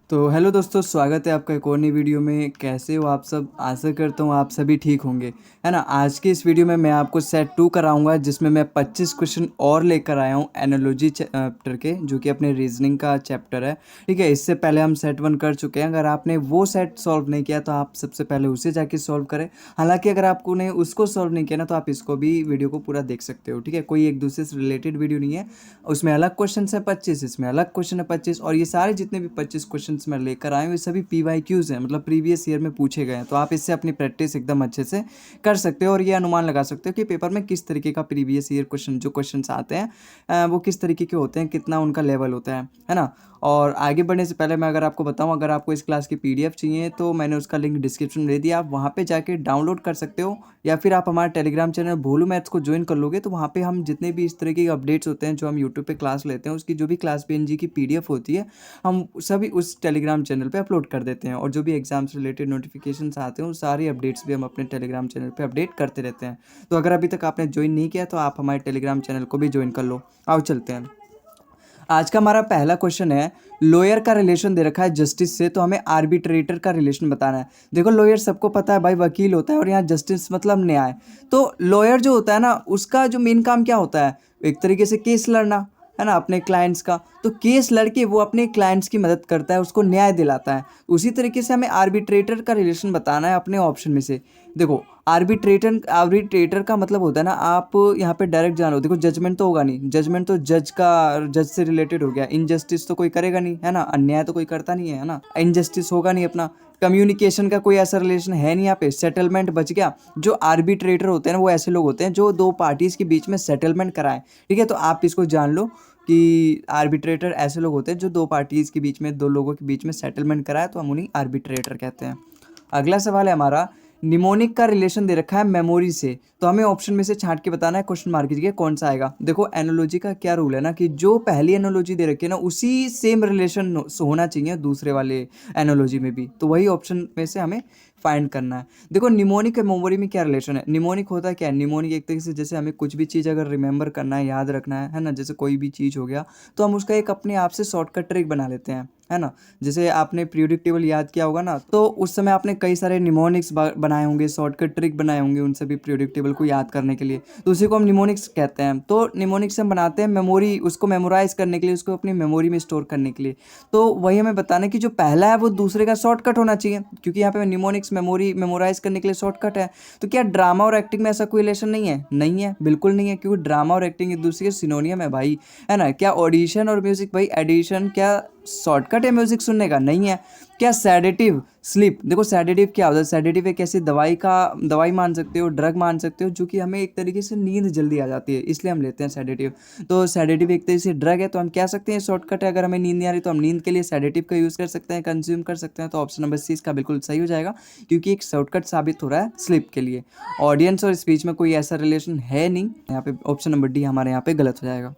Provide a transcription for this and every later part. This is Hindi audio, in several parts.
तो हेलो दोस्तों, स्वागत है आपका एक और नई वीडियो में। कैसे हो आप सब? आशा करता हूँ आप सभी ठीक होंगे, है ना। आज के इस वीडियो में मैं आपको सेट 2 कराऊंगा, जिसमें मैं 25 क्वेश्चन और लेकर आया हूँ एनालॉजी चैप्टर के, जो कि अपने रीजनिंग का चैप्टर है। ठीक है, इससे पहले हम सेट 1 कर चुके हैं। अगर आपने वो सेट सॉल्व नहीं किया तो आप सबसे पहले उसे जाके सॉल्व करें। हालांकि अगर आपको ने उसको सॉल्व नहीं किया ना, तो आप इसको भी वीडियो को पूरा देख सकते हो। ठीक है, कोई एक दूसरे से रिलेटेड वीडियो नहीं है। उसमें अलग क्वेश्चन है 25, इसमें अलग क्वेश्चन है 25, और ये सारे जितने भी 25 क्वेश्चन मैं लेकर आया हूँ ये सभी PYQs हैं, मतलब प्रीवियस ईयर में पूछे गए हैं। तो आप इससे अपनी प्रैक्टिस एकदम अच्छे से कर सकते हो और ये अनुमान लगा सकते हो कि पेपर में किस तरीके का प्रीवियस ईयर क्वेश्चन जो क्वेश्चन आते हैं वो किस तरीके के होते हैं, कितना उनका लेवल होता है ना। और आगे बढ़ने से पहले मैं अगर आपको बताऊं, अगर आपको इस क्लास की PDF चाहिए तो मैंने उसका लिंक डिस्क्रिप्शन में दे दिया, आप वहाँ पे जाके डाउनलोड कर सकते हो। या फिर आप हमारा टेलीग्राम चैनल भोलू मैथ्स को ज्वाइन कर लोगे, तो वहाँ पे हम जितने भी इस तरीके के अपडेट्स होते हैं जो हम यूट्यूब पे क्लास लेते हैं, उसकी जो भी क्लास PNG की PDF होती है, हम सभी उस टेलीग्राम चैनल पे अपलोड कर देते हैं। और जो भी एग्जाम से रिलेटेड नोटिफिकेशंस आते हैं, वो सारी अपडेट्स भी हम अपने टेलीग्राम चैनल पे अपडेट करते रहते हैं। तो अगर अभी तक आपने ज्वाइन नहीं किया तो आप हमारे टेलीग्राम चैनल को भी ज्वाइन कर लो। आओ चलते हैं। आज का हमारा पहला क्वेश्चन है, लॉयर का रिलेशन दे रखा है जस्टिस से, तो हमें आर्बिट्रेटर का रिलेशन बताना है। देखो, लॉयर सबको पता है भाई, वकील होता है, और यहाँ जस्टिस मतलब न्याय। तो लॉयर जो होता है ना, उसका जो मेन काम क्या होता है? एक तरीके से केस लड़ना, है ना, अपने क्लाइंट्स का। तो केस लड़के वो अपने क्लाइंट्स की मदद करता है, उसको न्याय दिलाता है। उसी तरीके से हमें आर्बिट्रेटर का रिलेशन बताना है अपने ऑप्शन में से। देखो, आर्बिट्रेटर का मतलब होता है ना, आप यहाँ पे डायरेक्ट जानो। देखो, जजमेंट तो होगा नहीं, जजमेंट तो जज से रिलेटेड हो गया। इनजस्टिस तो कोई करेगा नहीं, है ना, अन्याय तो कोई करता नहीं है ना, इनजस्टिस होगा नहीं अपना। कम्युनिकेशन का कोई ऐसा रिलेशन है नहीं यहाँ पे, सेटलमेंट बच गया। जो आर्बिट्रेटर होते हैं ना, वो ऐसे लोग होते हैं जो दो पार्टीज के बीच में सेटलमेंट कराएं। ठीक है, तो आप इसको जान लो कि आर्बिट्रेटर ऐसे लोग होते हैं जो दो पार्टीज के बीच में, दो लोगों के बीच में सेटलमेंट कराए, तो हम उन्हें आर्बिट्रेटर कहते हैं। अगला सवाल है हमारा, निमोनिक का रिलेशन दे रखा है मेमोरी से, तो हमें ऑप्शन में से छांट के बताना है, क्वेश्चन मार्क कीजिए कौन सा आएगा। देखो, एनोलॉजी का क्या रूल है ना, कि जो पहली एनोलॉजी दे रखी है ना, उसी सेम रिलेशन होना चाहिए दूसरे वाले एनोलॉजी में भी। तो वही ऑप्शन में से हमें फाइंड करना है। देखो, निमोनिक और मेमोरी में क्या रिलेशन है? निमोनिक होता है क्या है? निमोनिक एक तरीके से, जैसे हमें कुछ भी चीज़ अगर रिमेंबर करना है, याद रखना है ना, जैसे कोई भी चीज़ हो गया, तो हम उसका एक अपने आप से शॉर्टकट ट्रिक बना लेते हैं, है ना। जैसे आपने पीरियोडिक टेबल याद किया होगा ना, तो उस समय आपने कई सारे निमोनिक्स बनाए होंगे, शॉर्टकट ट्रिक बनाए होंगे उन सभी पीरियोडिक टेबल को याद करने के लिए। तो उसी को हम निमोनिक्स कहते हैं। तो निमोनिक्स हम बनाते हैं मेमोरी, उसको मेमोराइज करने के लिए, उसको अपनी मेमोरी में स्टोर करने के लिए। तो वही हमें बताना है कि जो पहला है वो दूसरे का शॉर्टकट होना चाहिए, क्योंकि यहाँ पे निमोनिक्स मेमोरी मेमोराइज करने के लिए शॉर्टकट है। तो क्या ड्रामा और एक्टिंग में ऐसा कोई रिलेशन नहीं है? नहीं है, बिल्कुल नहीं है, क्योंकि ड्रामा और एक्टिंग एक दूसरे के सिनोनियम है भाई, है ना। क्या ऑडिशन और म्यूजिक भाई, एडिशन क्या शॉर्टकट है म्यूजिक सुनने का? नहीं है। क्या सेडेटिव स्लीप, देखो सेडेटिव क्या होता है? सेडेटिव एक ऐसी दवाई मान सकते हो, ड्रग मान सकते हो, जो कि हमें एक तरीके से नींद जल्दी आ जाती है, इसलिए हम लेते हैं सेडेटिव। तो सेडेटिव एक तरीके से ड्रग है, तो हम कह सकते हैं शॉर्टकट है। अगर हमें नींद नहीं आ रही तो हम नींद के लिए सेडेटिव का यूज़ कर सकते हैं, कंज्यूम कर सकते हैं। तो ऑप्शन नंबर C इसका बिल्कुल सही हो जाएगा, क्योंकि एक शॉर्टकट साबित हो रहा है स्लीप के लिए। ऑडियंस और स्पीच में कोई ऐसा रिलेशन है नहीं, यहाँ पे ऑप्शन नंबर D हमारे यहाँ पे गलत हो जाएगा।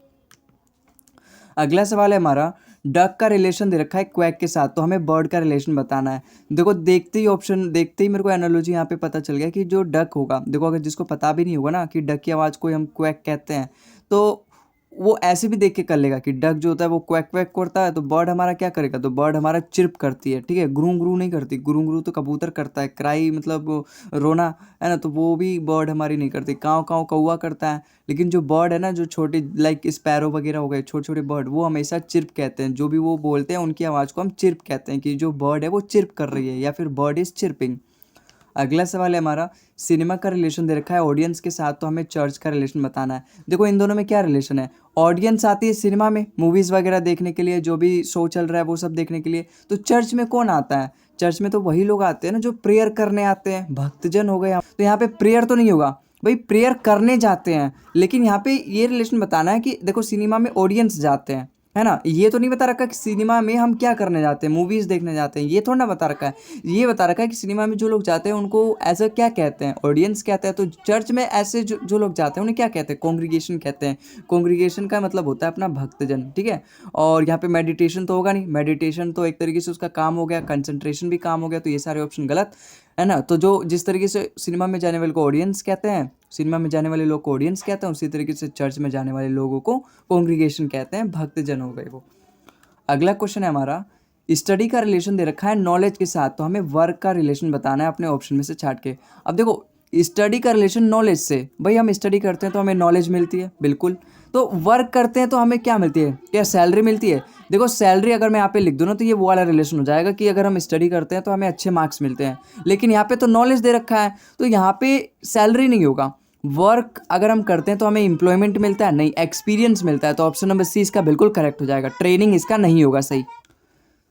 अगला सवाल है हमारा, डक का रिलेशन दे रखा है क्वैक के साथ, तो हमें बर्ड का रिलेशन बताना है। देखो, देखते ही मेरे को एनालॉजी यहाँ पे पता चल गया कि जो डक होगा, देखो अगर जिसको पता भी नहीं होगा ना कि डक की आवाज़ को हम क्वैक कहते हैं, तो वो ऐसे भी देख के कर लेगा कि डक जो होता है वो क्वैक क्वैक करता है, तो बर्ड हमारा क्या करेगा? तो बर्ड हमारा चिर्प करती है, ठीक है, ग्रू ग्रू नहीं करती। ग्रू ग्रू तो कबूतर करता है, क्राई मतलब वो रोना, है ना, तो वो भी बर्ड हमारी नहीं करती। काँव काँव कौवा करता है। लेकिन जो बर्ड है ना, जो छोटे लाइक स्पैरो वगैरह हो गए, छोटे छोटे बर्ड, वो हमेशा चिर्प कहते हैं। जो भी वो बोलते हैं उनकी आवाज़ को हम चिर्प कहते हैं, कि जो बर्ड है वो चिर्प कर रही है, या फिर बर्ड इज चिर्पिंग। अगला सवाल है हमारा, सिनेमा का रिलेशन दे रखा है ऑडियंस के साथ, तो हमें चर्च का रिलेशन बताना है। देखो, इन दोनों में क्या रिलेशन है? ऑडियंस आती है सिनेमा में मूवीज़ वगैरह देखने के लिए, जो भी शो चल रहा है वो सब देखने के लिए। तो चर्च में कौन आता है? चर्च में तो वही लोग आते हैं ना जो प्रेयर करने आते हैं, भक्तजन हो गए। तो यहाँ पे प्रेयर तो नहीं होगा भाई, प्रेयर करने जाते हैं। लेकिन यहाँ पे ये रिलेशन बताना है कि देखो, सिनेमा में ऑडियंस जाते हैं, है ना। ये तो नहीं बता रखा कि सिनेमा में हम क्या करने जाते हैं, मूवीज़ देखने जाते हैं, ये थोड़ा ना बता रखा है। ये बता रखा है कि सिनेमा में जो लोग जाते हैं उनको एज अ क्या कहते हैं? ऑडियंस कहते हैं। तो चर्च में ऐसे जो लोग जाते हैं उन्हें क्या कहते हैं? कॉन्ग्रीगेशन कहते हैं। कॉन्ग्रीगेशन का मतलब होता है अपना भक्तजन, ठीक है। और यहाँ पे मेडिटेशन तो होगा नहीं, मेडिटेशन तो एक तरीके से उसका काम हो गया, कंसंट्रेशन भी काम हो गया, तो ये सारे ऑप्शन गलत, है ना। तो जो जिस तरीके से सिनेमा में जाने वाले को ऑडियंस कहते हैं, सिनेमा में जाने वाले लोग को ऑडियंस कहते हैं, उसी तरीके से चर्च में जाने वाले लोगों को कॉन्ग्रीगेशन कहते हैं, भक्तजन हो गए वो। अगला क्वेश्चन है हमारा, स्टडी का रिलेशन दे रखा है नॉलेज के साथ, तो हमें वर्क का रिलेशन बताना है अपने ऑप्शन में से छाट के। अब देखो स्टडी का रिलेशन नॉलेज से, भाई हम स्टडी करते हैं तो हमें नॉलेज मिलती है, बिल्कुल। तो वर्क करते हैं तो हमें क्या मिलती है, क्या सैलरी मिलती है? देखो सैलरी अगर मैं यहाँ पे लिख दूँ ना तो ये वो वाला रिलेशन हो जाएगा कि अगर हम स्टडी करते हैं तो हमें अच्छे मार्क्स मिलते हैं, लेकिन यहाँ पे तो नॉलेज दे रखा है तो यहाँ पे सैलरी नहीं होगा। वर्क अगर हम करते हैं तो हमें एम्प्लॉयमेंट मिलता है, नहीं एक्सपीरियंस मिलता है, तो ऑप्शन नंबर सी इसका बिल्कुल करेक्ट हो जाएगा। ट्रेनिंग इसका नहीं होगा सही।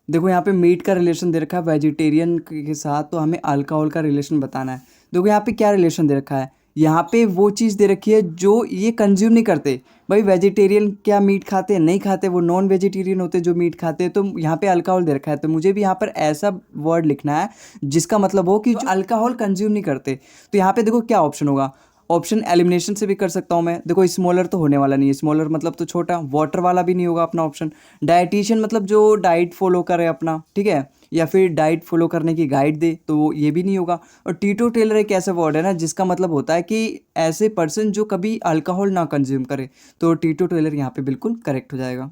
देखो यहाँ पे मीट का रिलेशन दे रखा है वेजिटेरियन के साथ, तो हमें अल्कोहल का रिलेशन बताना है। देखो यहाँ पे क्या रिलेशन दे रखा है, यहाँ पे वो चीज़ दे रखी है जो ये कंज्यूम नहीं करते। भाई वेजिटेरियन क्या मीट खाते हैं? नहीं खाते, वो नॉन वेजिटेरियन होते हैं जो मीट खाते हैं। तो यहाँ पे अल्कोहल दे रखा है, तो मुझे भी यहाँ पर ऐसा वर्ड लिखना है जिसका मतलब हो कि जो अल्कोहल कंज्यूम नहीं करते। तो यहाँ पे देखो क्या ऑप्शन होगा, ऑप्शन एलिमिनेशन से भी कर सकता हूँ मैं। देखो स्मॉलर तो होने वाला नहीं है, स्मॉलर मतलब तो छोटा, वाटर वाला भी नहीं होगा अपना ऑप्शन। डाइटिशियन मतलब जो डाइट फॉलो करे अपना, ठीक है, या फिर डाइट फॉलो करने की गाइड दे, तो ये भी नहीं होगा। और टीटो टेलर एक ऐसा वर्ड है ना जिसका मतलब होता है कि ऐसे पर्सन जो कभी अल्कोहल ना कंज्यूम करे, तो टीटो टेलर यहाँ पे बिल्कुल करेक्ट हो जाएगा।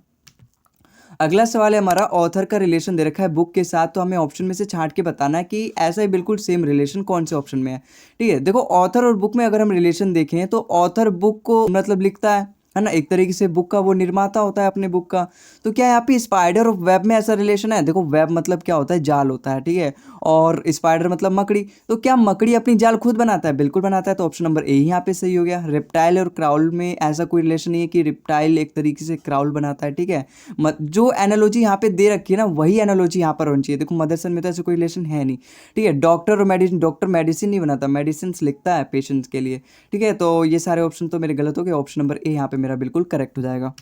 अगला सवाल है हमारा, ऑथर का रिलेशन दे रखा है बुक के साथ, तो हमें ऑप्शन में से छांट के बताना है कि ऐसा ही बिल्कुल सेम रिलेशन कौन से ऑप्शन में है। ठीक है, देखो ऑथर और बुक में अगर हम रिलेशन देखें तो ऑथर बुक को मतलब लिखता है ना, एक तरीके से बुक का वो निर्माता होता है अपने बुक का। तो क्या यहाँ पे स्पाइडर और वेब में ऐसा रिलेशन है? देखो वेब मतलब क्या होता है, जाल होता है, ठीक है, और स्पाइडर मतलब मकड़ी। तो क्या मकड़ी अपनी जाल खुद बनाता है? बिल्कुल बनाता है, तो ऑप्शन नंबर ए यहाँ पे सही हो गया। रेप्टाइल और क्राउल में ऐसा कोई रिलेशन नहीं है कि रेप्टाइल एक तरीके से क्राउल बनाता है, ठीक है। जो एनालॉजी यहाँ पे दे रखी है ना वही एनालॉजी यहाँ पर होनी चाहिए। देखो मदरसन में तो ऐसा कोई रिलेशन है नहीं, ठीक है। डॉक्टर और मेडिसिन, डॉक्टर मेडिसिन नहीं बनाता, मेडिसिन लिखता है पेशेंट्स के लिए, ठीक है। तो ये सारे ऑप्शन तो मेरे गलत हो गए, ऑप्शन नंबर ए यहाँ पे मेरा बिल्कुल करेक्ट हो जाएगा।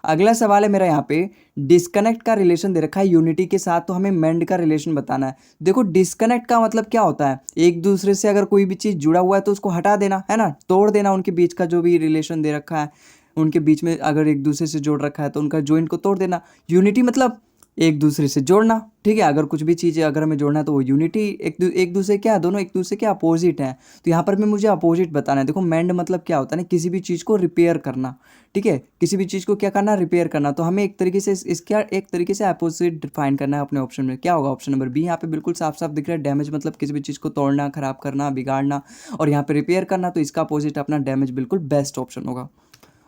अगला सवाल है मेरा यहाँ पे, डिस्कनेक्ट का रिलेशन दे रखा है यूनिटी के साथ, तो हमें मेंड का रिलेशन बताना है। देखो डिस्कनेक्ट का मतलब क्या होता है, एक दूसरे से अगर कोई भी चीज़ जुड़ा हुआ है तो उसको हटा देना, है ना, तोड़ देना, उनके बीच का जो भी रिलेशन दे रखा है, उनके बीच में अगर एक दूसरे से जोड़ रखा है तो उनका जॉइंट को तोड़ देना। यूनिटी मतलब एक दूसरे से जोड़ना, ठीक है। अगर कुछ भी चीज़ अगर हमें जोड़ना है तो वो यूनिटी, एक दूसरे क्या, दोनों एक दूसरे के अपोजिट हैं, तो यहाँ पर भी मुझे अपोजिट बताना है। देखो मेंड मतलब क्या होता है ना, किसी भी चीज़ को रिपेयर करना, ठीक है, किसी भी चीज़ को क्या करना, रिपेयर करना। तो हमें एक तरीके से इसका एक तरीके से अपोजिट डिफाइन करना है अपने ऑप्शन में। क्या होगा ऑप्शन नंबर बी, यहाँ पे बिल्कुल साफ साफ दिख रहा है। डैमेज मतलब किसी भी चीज़ को तोड़ना, खराब करना, बिगाड़ना, और यहाँ पे रिपेयर करना, तो इसका अपोजिट अपना डैमेज बिल्कुल बेस्ट ऑप्शन होगा।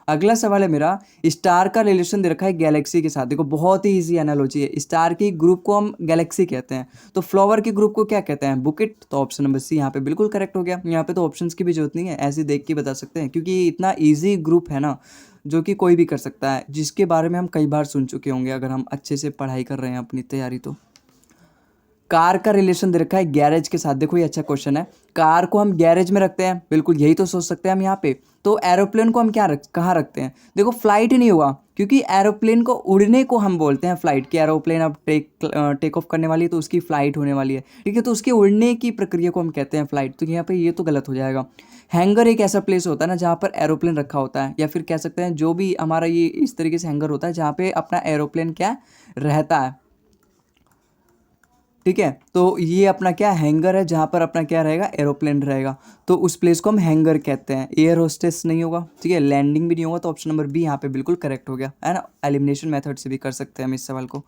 अगला सवाल है मेरा, स्टार का रिलेशन दे रखा है गैलेक्सी के साथ। देखो बहुत ही इजी एनालॉजी है, स्टार के ग्रुप को हम गैलेक्सी कहते हैं, तो फ्लावर के ग्रुप को क्या कहते हैं, बुकेट। तो ऑप्शन नंबर सी यहाँ पे बिल्कुल करेक्ट हो गया। यहाँ पे तो ऑप्शंस की भी जरूरत नहीं है, ऐसे देख के बता सकते हैं, क्योंकि ये इतना ईजी ग्रुप है ना जो कि कोई भी कर सकता है, जिसके बारे में हम कई बार सुन चुके होंगे अगर हम अच्छे से पढ़ाई कर रहे हैं अपनी तैयारी। तो कार का रिलेशन दे रखा है गैरेज के साथ। देखो ये अच्छा क्वेश्चन है, कार को हम गैरेज में रखते हैं, बिल्कुल यही तो सोच सकते हैं हम यहाँ पे। तो एरोप्लेन को हम कहाँ रखते हैं? देखो फ्लाइट ही नहीं होगा, क्योंकि एरोप्लेन को उड़ने को हम बोलते हैं फ्लाइट, की एरोप्लेन अब टेक ऑफ करने वाली है तो उसकी फ्लाइट होने वाली है, ठीक है, तो उसके उड़ने की प्रक्रिया को हम कहते हैं फ्लाइट। तो यहाँ पे ये तो गलत हो जाएगा। हैंगर एक ऐसा प्लेस होता है ना जहाँ पर एरोप्लेन रखा होता है, या फिर कह सकते हैं जो भी हमारा ये इस तरीके से हैंगर होता है जहाँ पे अपना एरोप्लेन क्या रहता है, ठीक है। तो ये अपना क्या हैंगर है जहाँ पर अपना क्या रहेगा, एरोप्लेन रहेगा, तो उस प्लेस को हम हैंगर कहते हैं। एयर होस्टेस नहीं होगा, ठीक है, लैंडिंग भी नहीं होगा, तो ऑप्शन नंबर बी यहाँ पे बिल्कुल करेक्ट हो गया, है ना। एलिमिनेशन मेथड से भी कर सकते हैं हम इस सवाल को।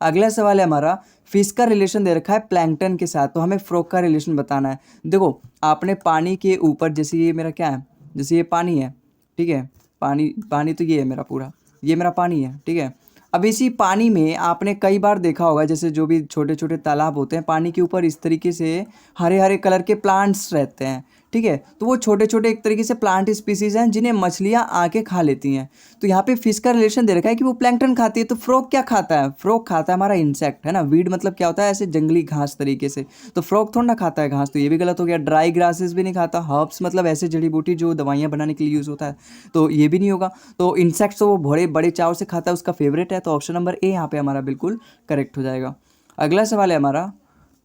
अगला सवाल है हमारा, फिश का रिलेशन दे रखा है प्लैंकटन के साथ, तो हमें फ्रॉग का रिलेशन बताना है। देखो आपने पानी के ऊपर, जैसे ये मेरा क्या है, जैसे ये पानी है, ठीक है, पानी पानी तो ये है मेरा पूरा, ये मेरा पानी है, ठीक है। अब इसी पानी में आपने कई बार देखा होगा, जैसे जो भी छोटे छोटे तालाब होते हैं, पानी के ऊपर इस तरीके से हरे हरे कलर के प्लांट्स रहते हैं, ठीक है। तो वो छोटे छोटे एक तरीके से प्लांट स्पीसीज हैं जिन्हें मछलियाँ आके खा लेती हैं। तो यहाँ पे फिश का रिलेशन दे रखा है कि वो प्लैंकटन खाती है। तो फ्रॉग क्या खाता है? फ्रॉग खाता है हमारा इंसेक्ट, है ना। वीड मतलब क्या होता है, ऐसे जंगली घास तरीके से, तो फ्रॉग थोड़ा ना खाता है घास, तो ये भी गलत हो गया। ड्राई ग्रासेस भी नहीं खाता। हर्ब्स मतलब ऐसे जड़ी बूटी जो दवाइयाँ बनाने के लिए यूज़ होता है, तो ये भी नहीं होगा। तो इंसेक्ट्स तो वो बड़े बड़े चाव से खाता है, उसका फेवरेट है, तो ऑप्शन नंबर ए यहाँ पे हमारा बिल्कुल करेक्ट हो जाएगा। अगला सवाल है हमारा,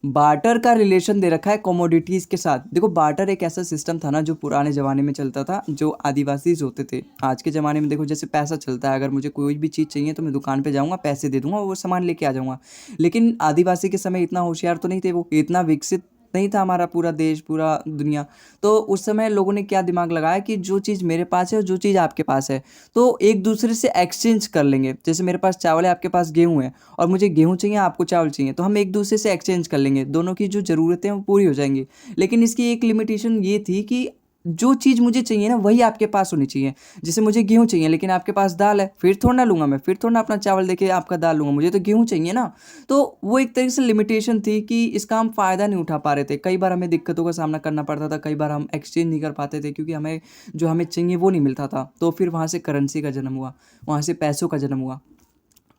बार्टर का रिलेशन दे रखा है कमोडिटीज़ के साथ। देखो बार्टर एक ऐसा सिस्टम था ना जो पुराने ज़माने में चलता था, जो आदिवासीज होते थे। आज के ज़माने में देखो जैसे पैसा चलता है, अगर मुझे कोई भी चीज़ चाहिए तो मैं दुकान पे जाऊँगा, पैसे दे दूँगा, वो सामान लेके आ जाऊँगा। लेकिन आदिवासी के समय इतना होशियार तो नहीं थे, वो इतना विकसित नहीं था हमारा पूरा देश, पूरा दुनिया। तो उस समय लोगों ने क्या दिमाग लगाया कि जो चीज़ मेरे पास है और जो चीज़ आपके पास है, तो एक दूसरे से एक्सचेंज कर लेंगे। जैसे मेरे पास चावल है, आपके पास गेहूँ है, और मुझे गेहूँ चाहिए, आपको चावल चाहिए, तो हम एक दूसरे से एक्सचेंज कर लेंगे, दोनों की जो ज़रूरतें हैं वो पूरी हो जाएंगी। लेकिन इसकी एक लिमिटेशन ये थी कि जो चीज़ मुझे चाहिए ना वही आपके पास होनी चाहिए। जैसे मुझे गेहूँ चाहिए लेकिन आपके पास दाल है, फिर थोड़ा ना लूँगा मैं, फिर थोड़ा ना अपना चावल देके आपका दाल लूँगा, मुझे तो गेहूँ चाहिए ना। तो वो एक तरीके से लिमिटेशन थी कि इसका हम फ़ायदा नहीं उठा पा रहे थे। कई बार हमें दिक्कतों का सामना करना पड़ता था, कई बार हम एक्सचेंज नहीं कर पाते थे क्योंकि हमें जो हमें चाहिए वो नहीं मिलता था। तो फिर वहाँ से करेंसी का जन्म हुआ, वहाँ से पैसों का जन्म हुआ।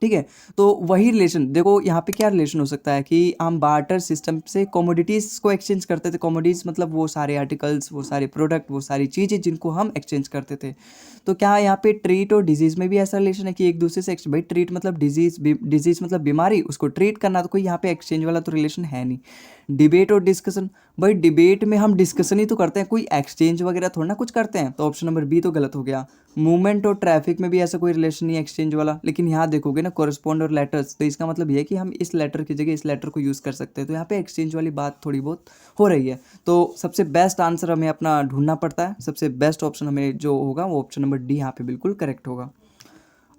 ठीक है, तो वही रिलेशन देखो यहाँ पे क्या रिलेशन हो सकता है कि हम बार्टर सिस्टम से कमोडिटीज़ को एक्सचेंज करते थे। कमोडिटीज़ मतलब वो सारे आर्टिकल्स, वो सारे प्रोडक्ट, वो सारी चीज़ें जिनको हम एक्सचेंज करते थे। तो क्या यहाँ पे ट्रीट और डिजीज़ में भी ऐसा रिलेशन है कि एक दूसरे से भाई ट्रीट मतलब डिजीज़, डिजीज़ मतलब बीमारी, उसको ट्रीट करना, तो कोई यहाँ पे एक्सचेंज वाला तो रिलेशन है नहीं। डिबेट और डिस्कशन, भाई डिबेट में हम डिस्कशन ही तो करते हैं, कोई एक्सचेंज वगैरह थोड़ा ना कुछ करते हैं, तो ऑप्शन नंबर बी तो गलत हो गया। मूवमेंट और ट्रैफिक में भी ऐसा कोई रिलेशन नहीं है एक्सचेंज वाला। लेकिन यहाँ देखोगे ना कोरस्पॉन्ड और लेटर्स, तो इसका मतलब ये है कि हम इस लेटर की जगह इस लेटर को यूज़ कर सकते हैं, तो यहाँ पे एक्सचेंज वाली बात थोड़ी बहुत हो रही है। तो सबसे बेस्ट आंसर हमें अपना ढूंढना पड़ता है, सबसे बेस्ट ऑप्शन हमें जो होगा वो ऑप्शन नंबर डी यहाँ पे बिल्कुल करेक्ट होगा।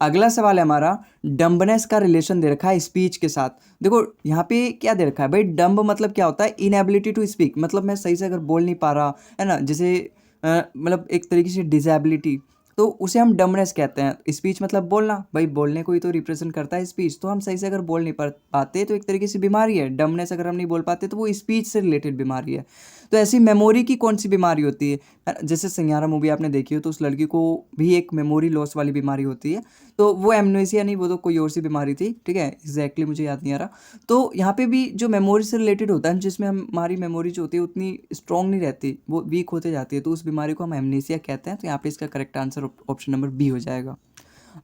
अगला सवाल है हमारा, डम्बनेस का रिलेशन दे रखा है स्पीच के साथ। देखो यहाँ पे क्या दे रखा है भाई, डम्ब मतलब क्या होता है, इनएबिलिटी टू स्पीक, मतलब मैं सही से अगर बोल नहीं पा रहा है ना, जैसे मतलब एक तरीके से डिसेबिलिटी, तो उसे हम डम्बनेस कहते हैं। स्पीच मतलब बोलना, भाई बोलने को ही तो रिप्रेजेंट करता है स्पीच, तो हम सही से अगर बोल नहीं पाते तो एक तरीके से बीमारी है। डम्बनेस अगर हम नहीं बोल पाते तो वो स्पीच से रिलेटेड बीमारी है। तो ऐसी मेमोरी की कौन सी बीमारी होती है, जैसे सैयारा मूवी आपने देखी हो, तो उस लड़की को भी एक मेमोरी लॉस वाली बीमारी होती है। तो वो एमनेसिया नहीं, वो तो कोई और सी बीमारी थी, ठीक है, एग्जैक्टली मुझे याद नहीं आ रहा। तो यहाँ पे भी जो मेमोरी से रिलेटेड होता है, जिसमें हमारी मेमोरी जो होती है उतनी स्ट्रांग नहीं रहती, वो वीक होते जाती है, तो उस बीमारी को हम एमनेसिया कहते हैं। तो यहाँ पे इसका correct answer option number B हो जाएगा।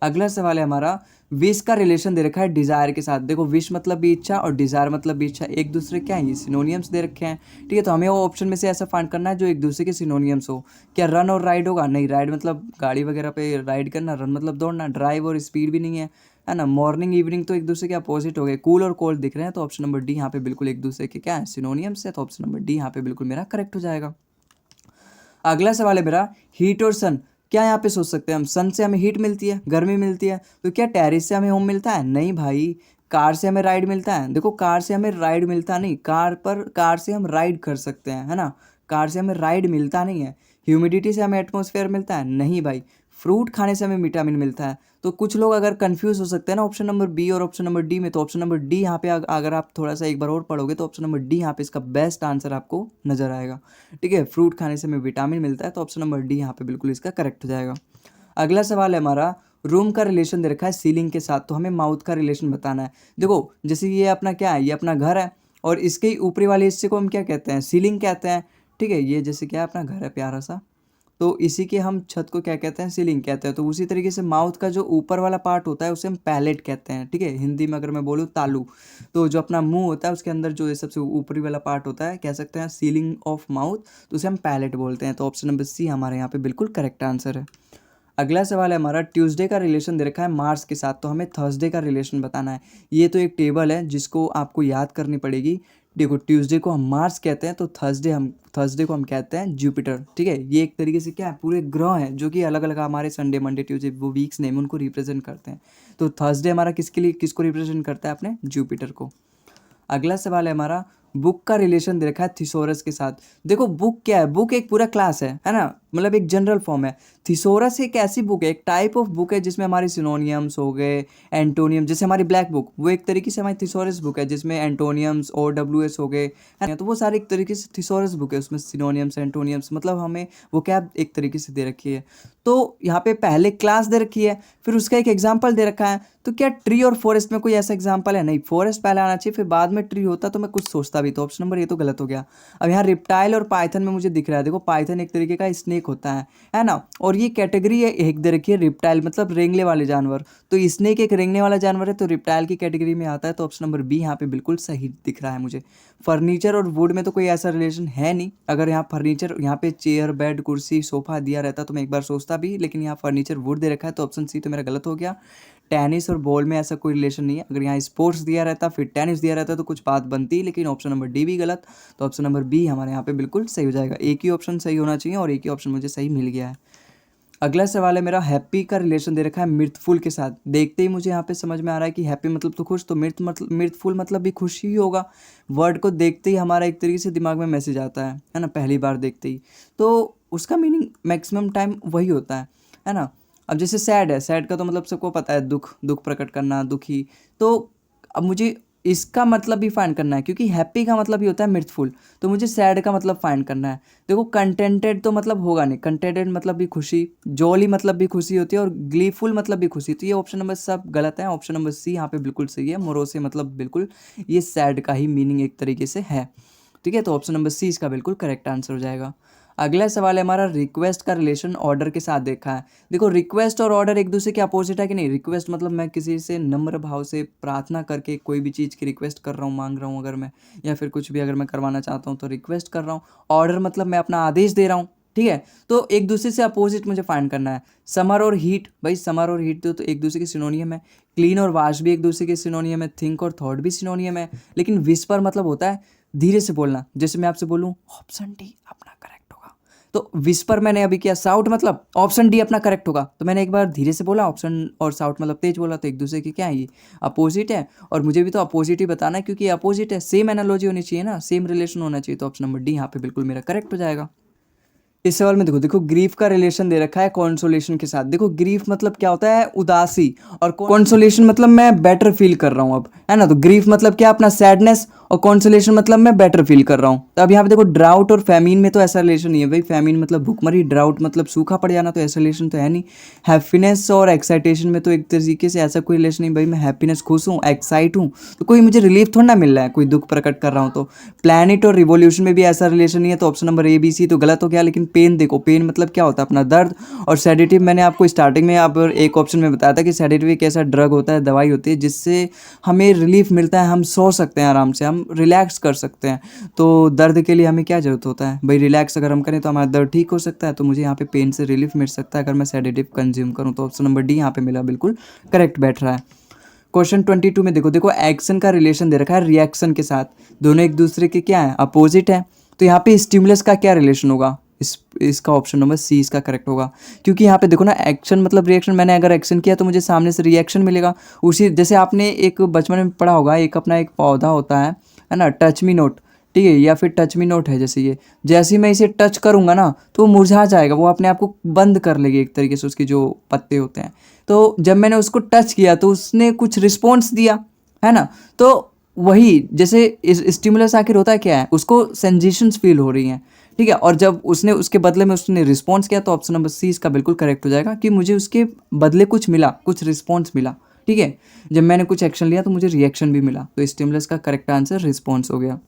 अगला सवाल है हमारा, विश का रिलेशन दे रखा है डिज़ायर के साथ। देखो विश मतलब भी इच्छा और डिज़ायर मतलब भी इच्छा, एक दूसरे क्या है, ये सिनोनियम्स दे रखे हैं। ठीक है, तो हमें वो ऑप्शन में से ऐसा फाइंड करना है जो एक दूसरे के सिनोनियम्स हो। क्या रन और राइड होगा, नहीं, राइड मतलब गाड़ी वगैरह पे राइड करना, रन मतलब दौड़ना, ड्राइव और स्पीड भी नहीं है ना। मॉर्निंग इवनिंग तो एक दूसरे के अपोजिट हो गए, कूल और कोल्ड दिख रहे हैं, तो ऑप्शन नंबर डी यहाँ पे बिल्कुल एक दूसरे के क्या है, सिनोनियम्स है, तो ऑप्शन नंबर डी यहाँ पे बिल्कुल मेरा करेक्ट हो जाएगा। अगला सवाल है मेरा, हीट और सन। क्या यहाँ पे सोच सकते हैं हम, सन से हमें हीट मिलती है, गर्मी मिलती है, तो क्या टेरिस से हमें होम मिलता है, नहीं भाई। कार से हमें राइड मिलता है, देखो कार से हमें राइड मिलता नहीं, कार से हम राइड कर सकते हैं, है ना, कार से हमें राइड मिलता नहीं है। ह्यूमिडिटी से हमें एटमॉस्फेयर मिलता है, नहीं भाई। फ्रूट खाने से हमें विटामिन मिलता है। तो कुछ लोग अगर कंफ्यूज हो सकते हैं ना ऑप्शन नंबर बी और ऑप्शन नंबर डी में, तो ऑप्शन नंबर डी यहाँ पे अगर आप थोड़ा सा एक बार और पढ़ोगे तो ऑप्शन नंबर डी यहाँ पे इसका बेस्ट आंसर आपको नजर आएगा। ठीक है, फ्रूट खाने से हमें विटामिन मिलता है, तो ऑप्शन नंबर डी यहाँ पे बिल्कुल इसका करेक्ट हो जाएगा। अगला सवाल है हमारा, रूम का रिलेशन दे रखा है सीलिंग के साथ, तो हमें माउथ का रिलेशन बताना है। देखो जैसे ये अपना क्या है, ये अपना घर है, और इसके ही ऊपरी वाले हिस्से को हम क्या कहते हैं, सीलिंग कहते हैं। ठीक है, ये जैसे क्या है, अपना घर है प्यारा सा, तो इसी के हम छत को क्या कहते हैं, सीलिंग कहते हैं। तो उसी तरीके से माउथ का जो ऊपर वाला पार्ट होता है उसे हम पैलेट कहते हैं। ठीक है, हिंदी में अगर मैं बोलूँ तालू, तो जो अपना मुंह होता है उसके अंदर जो ये सबसे ऊपरी वाला पार्ट होता है, कह सकते हैं सीलिंग ऑफ माउथ, तो उसे हम पैलेट बोलते हैं। तो ऑप्शन नंबर सी हमारे यहाँ पे बिल्कुल करेक्ट आंसर है। अगला सवाल है हमारा, ट्यूसडे का रिलेशन दे रखा है मार्स के साथ, तो हमें थर्सडे का रिलेशन बताना है। ये तो एक टेबल है जिसको आपको याद करनी पड़ेगी। देखो ट्यूसडे को हम मार्स कहते हैं, तो थर्सडे को हम कहते हैं जुपिटर। ठीक है, ये एक तरीके से क्या है, पूरे ग्रह हैं जो कि अलग अलग हमारे संडे मंडे ट्यूसडे वो वीक्स नेम उनको रिप्रेजेंट करते हैं। तो थर्सडे हमारा किसके लिए, किसको रिप्रेजेंट करता है, अपने जुपिटर को। अगला सवाल है हमारा, बुक का रिलेशन दे रखा है थिसोरस के साथ। देखो बुक क्या है, बुक एक पूरा क्लास है ना, मतलब एक जनरल फॉर्म है। थिसोरस एक ऐसी बुक है, एक टाइप ऑफ बुक है जिसमें हमारे सिनोनियम्स हो गए, एंटोनियम, जैसे हमारी ब्लैक बुक वो एक तरीके से हमारी थिसोरस बुक है जिसमें एंटोनियम्स और डब्ल्यूएस हो गए, है ना, तो वो सारे एक तरीके से थिसोरस बुक है, उसमें सिनोनियम्स एंटोनियम्स, मतलब हमें वो क्या एक तरीके से दे रखी है। तो यहाँ पे पहले क्लास दे रखी है, फिर उसका एक एग्जाम्पल दे रखा है। तो क्या ट्री और फॉरेस्ट में कोई ऐसा एग्जाम्पल है, नहीं, फॉरेस्ट पहले आना चाहिए फिर बाद में ट्री होता तो मैं कुछ सोचता भी, तो ऑप्शन नंबर ये तो गलत हो गया। अब यहाँ रिप्टाइल और पाइथन में मुझे दिख रहा है, देखो पाइथन एक तरीके का स्नेक होता है ना, और ये कैटेगरी है एक दे रखी है रिप्टाइल, मतलब रेंगने वाले जानवर, तो स्नेक एक रेंगने वाला जानवर है, तो रिप्टाइल की कैटेगरी में आता है, तो ऑप्शन नंबर बी यहाँ पे बिल्कुल सही दिख रहा है मुझे। फर्नीचर और वुड में तो कोई ऐसा रिलेशन है नहीं, अगर यहाँ फर्नीचर यहाँ पे चेयर बेड कुर्सी सोफा दिया रहता तो मैं एक बार सोचता भी, लेकिन यहाँ फर्नीचर वुड दे रखा है, तो ऑप्शन सी तो मेरा गलत हो गया। टेनिस और बॉल में ऐसा कोई रिलेशन नहीं है। अगर यहाँ स्पोर्ट्स दिया रहता, फिर टेनिस दिया रहता तो कुछ बात बनती, लेकिन ऑप्शन नंबर डी भी गलत। तो ऑप्शन नंबर बी हमारे यहाँ पे बिल्कुल सही हो जाएगा। एक ही ऑप्शन सही होना चाहिए और एक ही ऑप्शन मुझे सही मिल गया है। अगला सवाल है मेरा, हैप्पी का रिलेशन दे रखा है मिर्थफुल के साथ। देखते ही मुझे यहाँ पे समझ में आ रहा है कि हैप्पी मतलब तो खुश, तो मिर्थफुल मतलब भी खुश ही होगा। वर्ड को देखते ही हमारा एक तरीके से दिमाग में मैसेज आता है ना, पहली बार देखते ही। तो उसका मीनिंग मैक्सिमम टाइम वही होता है ना। अब जैसे सैड है, सैड का तो मतलब सबको पता है, दुख प्रकट करना, दुखी। तो अब मुझे इसका मतलब भी फाइंड करना है, क्योंकि हैप्पी का मतलब ही होता है मिर्थफुल, तो मुझे सैड का मतलब फाइंड करना है। देखो कंटेंटेड तो मतलब होगा नहीं, कंटेंटेड मतलब भी खुशी, जॉली मतलब भी खुशी होती है, और ग्लीफुल मतलब भी खुशी। तो ये ऑप्शन नंबर सब गलत है। ऑप्शन नंबर सी यहाँ पे बिल्कुल सही है, मोरोसे मतलब बिल्कुल ये सैड का ही मीनिंग एक तरीके से है। ठीक है, तो ऑप्शन नंबर सी इसका बिल्कुल करेक्ट आंसर हो जाएगा। अगला सवाल है हमारा, रिक्वेस्ट का रिलेशन ऑर्डर के साथ देखा है। देखो रिक्वेस्ट और ऑर्डर एक दूसरे के अपोजिट है कि नहीं। रिक्वेस्ट मतलब मैं किसी से नम्र भाव से प्रार्थना करके कोई भी चीज़ की रिक्वेस्ट कर रहा हूँ, मांग रहा हूँ अगर मैं, या फिर कुछ भी अगर मैं करवाना चाहता हूँ तो रिक्वेस्ट कर रहा हूँ। ऑर्डर मतलब मैं अपना आदेश दे रहा हूँ। ठीक है, तो एक दूसरे से अपोजिट मुझे फाइंड करना है। समर और हीट, भाई समर और हीट तो एक दूसरे के सिनोनियम है। क्लीन और वाश भी एक दूसरे के सिनोनियम है। थिंक और थॉट भी सिनोनियम है। लेकिन विस्पर मतलब होता है धीरे से बोलना। जैसे मैं आपसे बोलूँ ऑप्शन डी अपना करेक्ट होगा, तो विस्पर मैंने अभी किया। साउट मतलब ऑप्शन डी अपना करेक्ट होगा, तो मैंने एक बार धीरे से बोला ऑप्शन, और साउट मतलब तेज बोला, तो एक दूसरे के क्या है, ये अपोजिट है। और मुझे भी तो अपोजिट ही बताना है, क्योंकि अपोजिट है, सेम एनालॉजी होनी चाहिए ना, सेम रिलेशन होना चाहिए। तो ऑप्शन नंबर डी यहाँ पे बिल्कुल मेरा करेक्ट हो जाएगा। इस सवाल में देखो ग्रीफ का रिलेशन दे रखा है कॉन्सोलेशन के साथ। देखो ग्रीफ मतलब क्या होता है, उदासी, और कॉन्सोलेशन मतलब मैं बेटर फील कर रहा हूँ अब, है ना। तो ग्रीफ मतलब क्या, अपना सैडनेस, और कॉन्सोलेशन मतलब मैं बेटर फील कर रहा हूँ। तो अब यहाँ पे देखो ड्राउट और फैमिन में तो ऐसा रिलेशन नहीं है भाई। फैमिन मतलब भूखमरी, ड्राउट मतलब सूखा पड़ जाना, तो ऐसा रिलेशन तो है नहीं। हैप्पीनेस और एक्साइटेशन में तो एक तरीके से ऐसा कोई रिलेशन नहीं भाई। मैं हैप्पीनेस, खुश हूँ, एक्साइट हूँ, तो कोई मुझे रिलीफ थोड़ा ना मिल रहा है, कोई दुख प्रकट कर रहा हूँ। तो प्लैनेट और रिवोल्यूशन में भी ऐसा रिलेशन नहीं है, तो option number A B C तो गलत हो गया। लेकिन पेन देखो, पेन मतलब क्या होता है, अपना दर्द। और सेडेटिव मैंने आपको स्टार्टिंग में आप एक ऑप्शन में बताया था कि सेडेटिव एक ऐसा ड्रग होता है, दवाई होती है, जिससे हमें रिलीफ मिलता है, हम सो सकते हैं आराम से, हम रिलैक्स कर सकते हैं। तो दर्द के लिए हमें क्या जरूरत होता है भाई, रिलैक्स अगर हम करें तो हमारा दर्द ठीक हो सकता है। तो मुझे यहाँ पे पेन से रिलीफ मिल सकता है अगर मैं सेडेटिव कंज्यूम करूँ। तो ऑप्शन नंबर डी यहाँ पे मिला बिल्कुल करेक्ट बैठ रहा है। क्वेश्चन 22 में देखो एक्शन का रिलेशन दे रखा है रिएक्शन के साथ। दोनों एक दूसरे के क्या है, अपोजिट है। तो यहाँ पे स्टिमुलस का क्या रिलेशन होगा, इसका ऑप्शन नंबर सी इसका करेक्ट होगा। क्योंकि यहाँ पे देखो ना, एक्शन मतलब रिएक्शन, मैंने अगर एक्शन किया तो मुझे सामने से रिएक्शन मिलेगा। उसी जैसे आपने एक बचपन में पढ़ा होगा, एक अपना एक पौधा होता है ना, टच मी नोट, ठीक है, या फिर टच मी नोट है जैसे ये, जैसे ही मैं इसे टच करूँगा ना तो वो मुरझा जाएगा, वो अपने आप को बंद कर लेगी एक तरीके से, उसके जो पत्ते होते हैं। तो जब मैंने उसको टच किया तो उसने कुछ रिस्पॉन्स दिया, है ना। तो वही जैसे इस स्टिमुलस आखिर होता है क्या है, उसको सेंसेशंस फील हो रही हैं, ठीक है। और जब उसने उसके बदले में उसने रिस्पॉन्स किया, तो ऑप्शन नंबर सी इसका बिल्कुल करेक्ट हो जाएगा कि मुझे उसके बदले कुछ मिला, कुछ रिस्पॉन्स मिला, ठीक है। जब मैंने कुछ एक्शन लिया तो मुझे रिएक्शन भी मिला, तो स्टिमुलस का करेक्ट आंसर रिस्पॉन्स हो गया।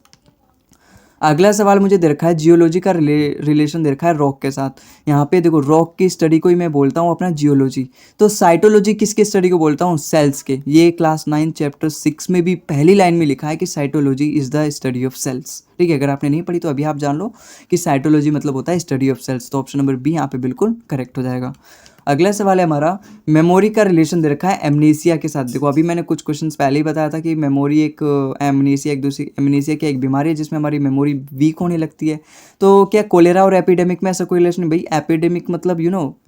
अगला सवाल मुझे दे रखा है, जियोलॉजी का रिलेशन दे रखा है रॉक के साथ। यहाँ पे देखो रॉक की स्टडी को ही मैं बोलता हूँ अपना जियोलॉजी। तो साइटोलॉजी किसके स्टडी को बोलता हूँ, सेल्स के। ये क्लास 9 चैप्टर 6 में भी पहली लाइन में लिखा है कि cytology is the study of cells, ठीक है। अगर आपने नहीं पढ़ी तो अभी आप जान लो कि साइटोलॉजी मतलब होता है स्टडी ऑफ सेल्स। तो ऑप्शन नंबर बी यहाँ पे बिल्कुल करेक्ट हो जाएगा। अगला सवाल है हमारा, मेमोरी का रिलेशन दे रखा है एमनीसिया के साथ। देखो अभी मैंने कुछ क्वेश्चंस पहले ही बताया था कि मेमोरी एक एमनीसिया एक दूसरी, एमनीसिया की एक बीमारी है जिसमें हमारी मेमोरी वीक होने लगती है। तो क्या कोलेरा और एपिडेमिक में ऐसा कोई रिलेशन नहीं भाई। एपिडेमिक मतलब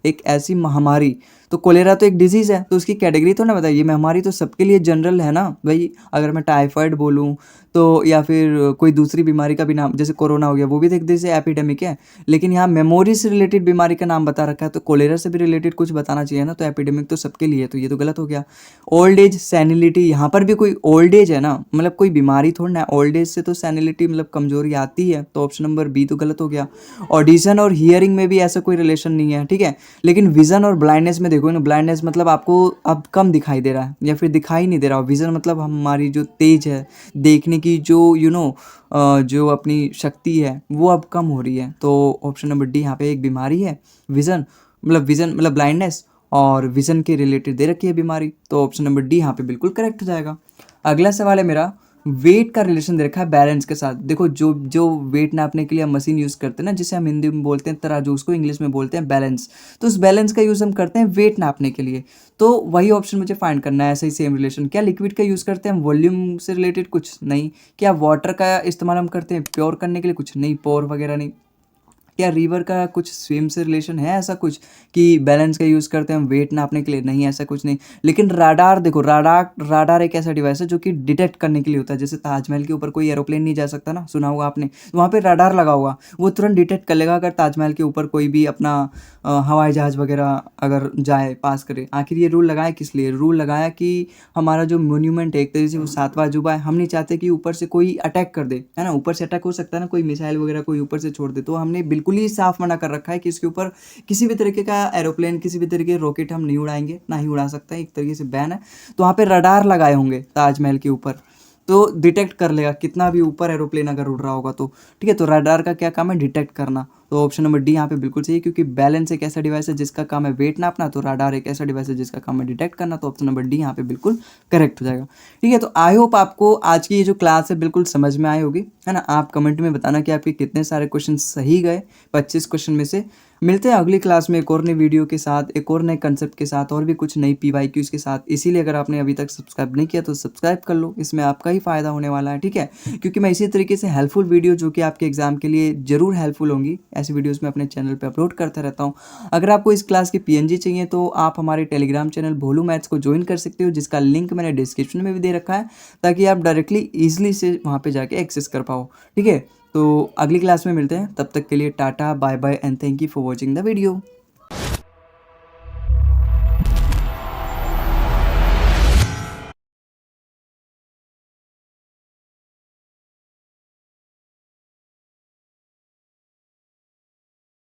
एक ऐसी महामारी, तो कोलेरा तो एक डिजीज़ है, तो उसकी कैटेगरी तो ना बताइए। महामारी तो सबके लिए जनरल है ना भाई। अगर मैं टाइफाइड बोलूँ तो, या फिर कोई दूसरी बीमारी का भी नाम, जैसे कोरोना हो गया, वो भी एक जैसे एपिडेमिक है। लेकिन यहाँ मेमोरी से रिलेटेड बीमारी का नाम बता रखा है, तो कोलेरा से भी रिलेटेड कुछ बताना चाहिए ना। तो एपिडेमिक तो सबके लिए है, तो ये तो गलत हो गया। ओल्ड एज, सैनिलिटी, यहाँ पर भी कोई ओल्ड एज है ना, मतलब कोई बीमारी थोड़ी ना। ओल्ड एज से तो सैनिलिटी मतलब कमजोरी आती है, तो ऑप्शन नंबर बी तो गलत हो गया। ऑडिशन और हियरिंग में भी ऐसा कोई रिलेशन नहीं है, ठीक है। लेकिन विजन और ब्लाइंडनेस में देखो ना, ब्लाइंडनेस मतलब आपको अब कम दिखाई दे रहा है या फिर दिखाई नहीं दे रहा। विजन मतलब हमारी जो तेज है देखने की, जो जो अपनी शक्ति है वो अब कम हो रही है। तो ऑप्शन नंबर डी यहाँ पे एक बीमारी है, विजन मतलब ब्लाइंडनेस, और विजन के रिलेटेड दे रखी है बीमारी। तो ऑप्शन नंबर डी यहाँ पे बिल्कुल करेक्ट हो जाएगा। अगला सवाल है मेरा, वेट का रिलेशन दे रखा है बैलेंस के साथ। देखो जो जो वेट नापने के लिए हम मशीन यूज़ करते हैं ना, जिसे हम हिंदी में बोलते हैं तराजू, उसको इंग्लिश में बोलते हैं बैलेंस। तो उस बैलेंस का यूज़ हम करते हैं वेट नापने के लिए। तो वही ऑप्शन मुझे फाइंड करना है, ऐसा ही सेम रिलेशन। क्या लिक्विड का यूज़ करते हैं हम वॉल्यूम से रिलेटेड? कुछ नहीं। क्या वाटर का इस्तेमाल हम करते हैं प्योर करने के लिए? कुछ नहीं, पोर वगैरह नहीं। क्या रिवर का कुछ स्विम से रिलेशन है ऐसा कुछ कि बैलेंस का यूज़ करते हैं हम वेट नापने के लिए? नहीं, ऐसा कुछ नहीं। लेकिन राडार, देखो राडार, राडार एक ऐसा डिवाइस है जो कि डिटेक्ट करने के लिए होता है। जैसे ताजमहल के ऊपर कोई एरोप्लेन नहीं जा सकता ना, सुना होगा आपने, तो वहाँ पे राडार लगा होगा, वो तुरंत डिटेक्ट कर लेगा अगर ताजमहल के ऊपर कोई भी अपना हवाई जहाज़ वगैरह अगर जाए, पास करे। आखिर ये रूल लगाया किस लिए? रूल लगाया कि हमारा जो मोन्यूमेंट है एक तरीके से वो सातवां अजूबा है, हम नहीं चाहते कि ऊपर से कोई अटैक कर दे, है ना। ऊपर से अटैक हो सकता है ना, कोई मिसाइल वगैरह कोई ऊपर से छोड़ दे, तो हमने बिल्कुल ही साफ मना कर रखा है कि इसके ऊपर किसी भी तरीके का एरोप्लेन, किसी भी तरीके के रॉकेट हम नहीं उड़ाएंगे, ना ही उड़ा सकते हैं, एक तरीके से बैन है। तो वहाँ पे रडार लगाए होंगे ताजमहल के ऊपर, तो डिटेक्ट कर लेगा कितना भी ऊपर एरोप्लेन अगर उड़ रहा होगा तो। ठीक है, तो रडार का क्या काम है? डिटेक्ट करना। तो ऑप्शन नंबर डी यहाँ पे बिल्कुल सही है, क्योंकि बैलेंस एक ऐसा डिवाइस है जिसका काम है वेट नापना, तो रडार एक ऐसा डिवाइस है जिसका काम है डिटेक्ट करना। तो ऑप्शन नंबर डी यहाँ पे बिल्कुल करेक्ट हो जाएगा। ठीक है, तो आई होप आपको आज की ये जो क्लास है बिल्कुल समझ में आई होगी, है ना। आप कमेंट में बताना कि आपके कितने सारे क्वेश्चन सही गए 25 क्वेश्चन में से। मिलते हैं अगली क्लास में एक और नई वीडियो के साथ, एक और नए कंसेप्ट के साथ, और भी कुछ नई PYQs के साथ। इसीलिए अगर आपने अभी तक सब्सक्राइब नहीं किया तो सब्सक्राइब कर लो, इसमें आपका ही फ़ायदा होने वाला है। ठीक है, क्योंकि मैं इसी तरीके से हेल्पफुल वीडियो जो कि आपके एग्जाम के लिए ज़रूर हेल्पफुल होंगी, ऐसी वीडियोज़ मैं अपने चैनल पर अपलोड करता रहता हूँ। अगर आपको इस क्लास की PNG चाहिए तो आप हमारे टेलीग्राम चैनल भोलू मैथ्स को ज्वाइन कर सकते हो, जिसका लिंक मैंने डिस्क्रिप्शन में भी दे रखा है, ताकि आप डायरेक्टली ईजिली से वहाँ पर जाके एक्सेस कर पाओ। ठीक है, तो अगली क्लास में मिलते हैं, तब तक के लिए tata, bye bye and thank you for watching the video.